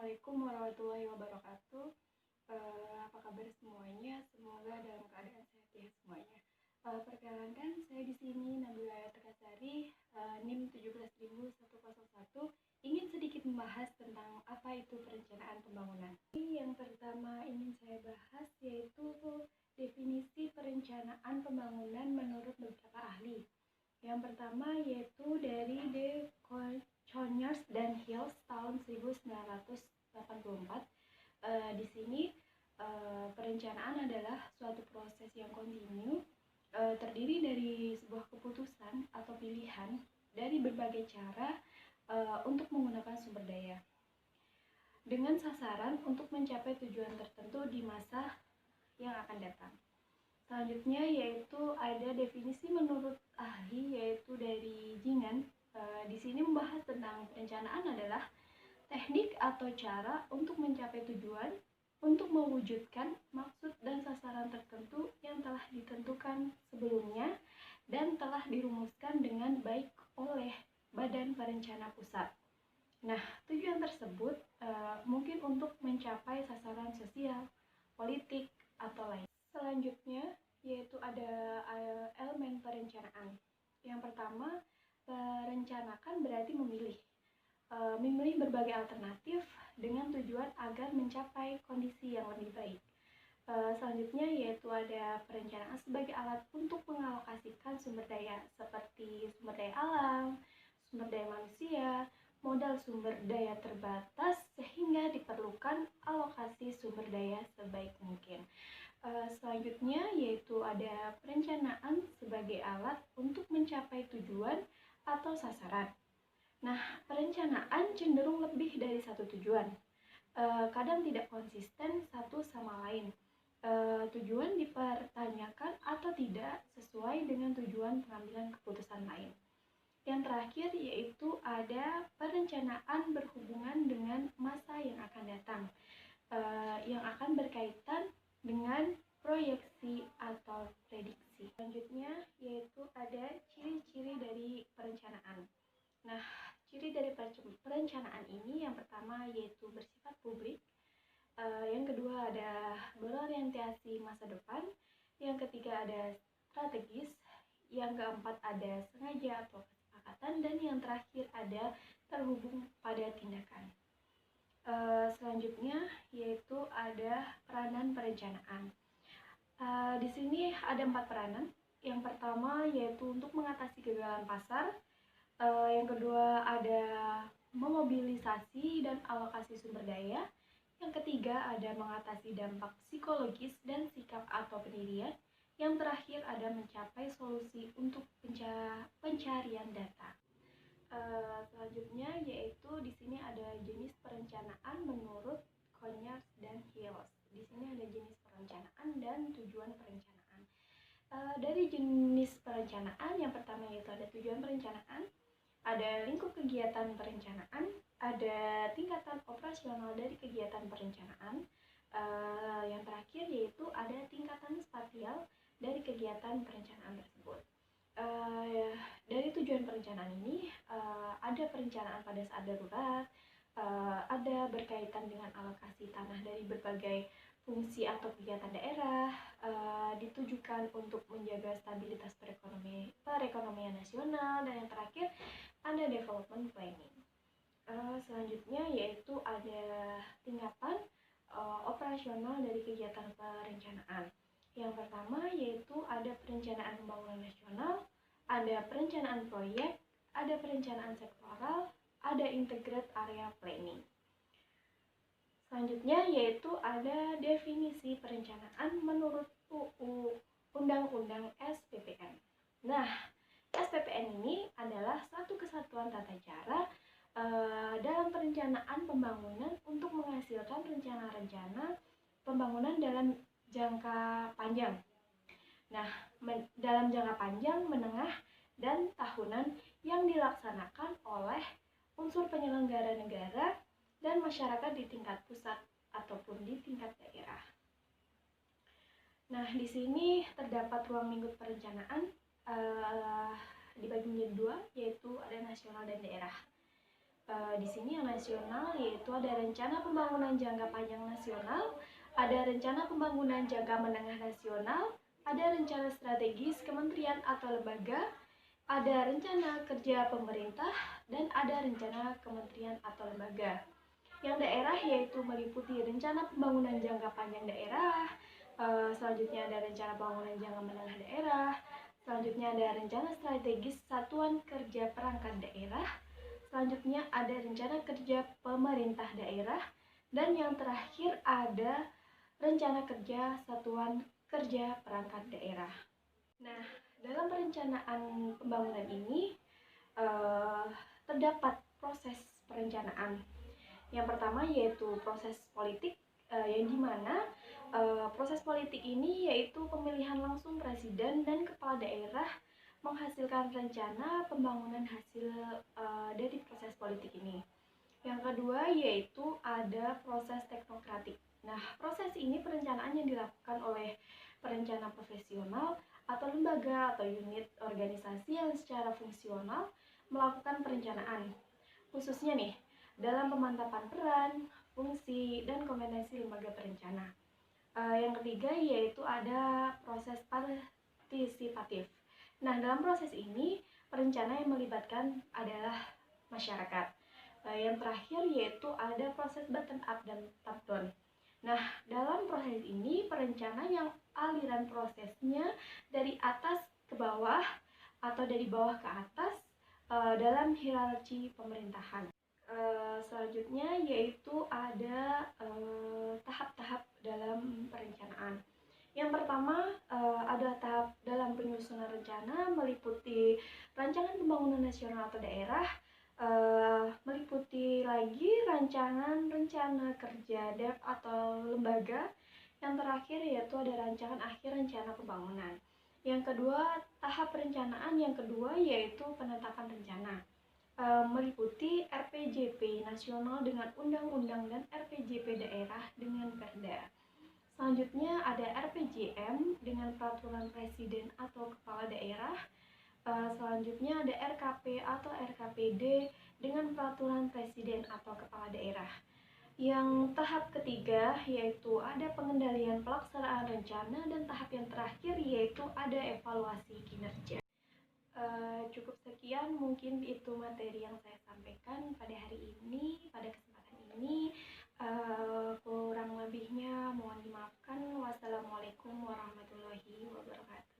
Assalamualaikum warahmatullahi wabarakatuh. Apa kabar semuanya? Semoga dalam keadaan sehat ya semuanya. Perkenalkan, saya di sini Nabila Terkasari, NIM 17.101, ingin sedikit membahas tentang apa itu perencanaan pembangunan. Yang pertama ingin saya bahas yaitu definisi perencanaan pembangunan menurut beberapa ahli. Yang pertama yaitu dari Conyers dan Hills tahun 1984. Di sini perencanaan adalah suatu proses yang kontinu, terdiri dari sebuah keputusan atau pilihan dari berbagai cara untuk menggunakan sumber daya dengan sasaran untuk mencapai tujuan tertentu di masa yang akan datang. Selanjutnya yaitu ada definisi menurut ahli yaitu dari Jingan. Di sini membahas tentang perencanaan adalah teknik atau cara untuk mencapai tujuan, untuk mewujudkan maksud dan sasaran tertentu yang telah ditentukan sebelumnya dan telah dirumuskan dengan baik oleh Badan Perencana Pusat. Nah, tujuan tersebut mungkin untuk mencapai sasaran sosial, politik, atau lain. Selanjutnya yaitu ada elemen perencanaan. Yang pertama, merencanakan berarti memilih berbagai alternatif dengan tujuan agar mencapai kondisi yang lebih baik. Selanjutnya yaitu ada perencanaan sebagai alat untuk mengalokasikan sumber daya seperti sumber daya alam, sumber daya manusia, modal sumber daya terbatas sehingga diperlukan alokasi sumber daya sebaik mungkin. Selanjutnya yaitu ada perencanaan sebagai alat untuk mencapai tujuan atau sasaran. Nah, perencanaan cenderung lebih dari satu tujuan. Kadang tidak konsisten satu sama lain. Tujuan dipertanyakan atau tidak sesuai dengan tujuan pengambilan keputusan lain. Yang terakhir yaitu ada perencanaan berhubungan dengan masa yang akan datang, yang akan berkaitan dengan proyeksi atau prediksi. Selanjutnya yaitu ada ciri-ciri dari perencanaan. Nah, ciri dari perencanaan ini yang pertama yaitu bersifat publik, yang kedua ada berorientasi masa depan, yang ketiga ada strategis, yang keempat ada sengaja atau kesepakatan, dan yang terakhir ada terhubung pada tindakan. Selanjutnya yaitu ada peranan perencanaan. Di sini ada 4 peranan. Yang pertama yaitu untuk mengatasi kegagalan pasar. Yang kedua ada memobilisasi dan alokasi sumber daya. Yang ketiga ada mengatasi dampak psikologis dan sikap atau pendirian. Yang terakhir ada mencapai solusi untuk pencarian data. Selanjutnya yaitu di sini ada jenis perencanaan menurut Conyers dan Hills. Di sini ada jenis perencanaan dan tujuan perencanaan. Dari jenis perencanaan yang pertama yaitu ada tujuan perencanaan, ada lingkup kegiatan perencanaan, ada tingkatan operasional dari kegiatan perencanaan. Yang terakhir yaitu ada tingkatan spasial dari kegiatan perencanaan tersebut. Dari tujuan perencanaan ini ada perencanaan pada saat darurat, ada berkaitan dengan alokasi tanah dari berbagai fungsi atau kegiatan daerah, ditujukan untuk menjaga stabilitas perekonomian nasional, dan yang terakhir ada development planning. Selanjutnya yaitu ada tingkatan operasional dari kegiatan perencanaan. Yang pertama yaitu ada perencanaan pembangunan nasional, ada perencanaan proyek, ada perencanaan sektoral, ada integrated area planning. Selanjutnya yaitu ada definisi perencanaan menurut UU Undang-Undang SPPN. Nah, SPPN ini adalah satu kesatuan tata cara dalam perencanaan pembangunan untuk menghasilkan rencana-rencana pembangunan dalam jangka panjang. Nah, dalam jangka panjang, menengah, dan tahunan yang dilaksanakan oleh unsur penyelenggara negara dan masyarakat di tingkat pusat ataupun di tingkat daerah. Nah, di sini terdapat ruang lingkup perencanaan dibagi menjadi 2, yaitu ada nasional dan daerah. Di sini yang nasional yaitu ada rencana pembangunan jangka panjang nasional, ada rencana pembangunan jangka menengah nasional, ada rencana strategis kementerian atau lembaga, ada rencana kerja pemerintah, dan ada rencana kementerian atau lembaga. Yang daerah yaitu meliputi rencana pembangunan jangka panjang daerah, selanjutnya ada rencana pembangunan jangka menengah daerah, selanjutnya ada rencana strategis satuan kerja perangkat daerah, selanjutnya ada rencana kerja pemerintah daerah, dan yang terakhir ada rencana kerja satuan kerja perangkat daerah. Nah, dalam perencanaan pembangunan ini terdapat proses perencanaan. Yang pertama yaitu proses politik, yang dimana proses politik ini yaitu pemilihan langsung presiden dan kepala daerah menghasilkan rencana pembangunan hasil dari proses politik ini. Yang kedua yaitu ada proses teknokratik. Nah, proses ini perencanaan yang dilakukan oleh perencana profesional atau lembaga atau unit organisasi yang secara fungsional melakukan perencanaan. Khususnya nih, dalam pemantapan peran, fungsi, dan kompetensi lembaga perencana. Yang ketiga yaitu ada proses partisipatif. Nah, dalam proses ini, perencana yang melibatkan adalah masyarakat. Yang terakhir yaitu ada proses bottom up dan top down. Nah, dalam proses ini, perencana yang aliran prosesnya dari atas ke bawah atau dari bawah ke atas dalam hierarki pemerintahan. Selanjutnya yaitu ada tahap-tahap dalam perencanaan. Yang pertama adalah tahap dalam penyusunan rencana, meliputi rancangan pembangunan nasional atau daerah, meliputi lagi rancangan rencana kerja DEP atau lembaga. Yang terakhir yaitu ada rancangan akhir rencana pembangunan. Yang kedua, tahap perencanaan yang kedua yaitu penetapan rencana, meliputi RPJP nasional dengan undang-undang dan RPJP daerah dengan perda. Selanjutnya ada RPJM dengan peraturan presiden atau kepala daerah. Selanjutnya ada RKP atau RKPD dengan peraturan presiden atau kepala daerah. Yang tahap ketiga yaitu ada pengendalian pelaksanaan rencana, dan tahap yang terakhir yaitu ada evaluasi kinerja. Cukup sekian mungkin itu materi yang saya sampaikan pada hari ini, pada kesempatan ini. Kurang lebihnya mohon dimaafkan. Wassalamualaikum warahmatullahi wabarakatuh.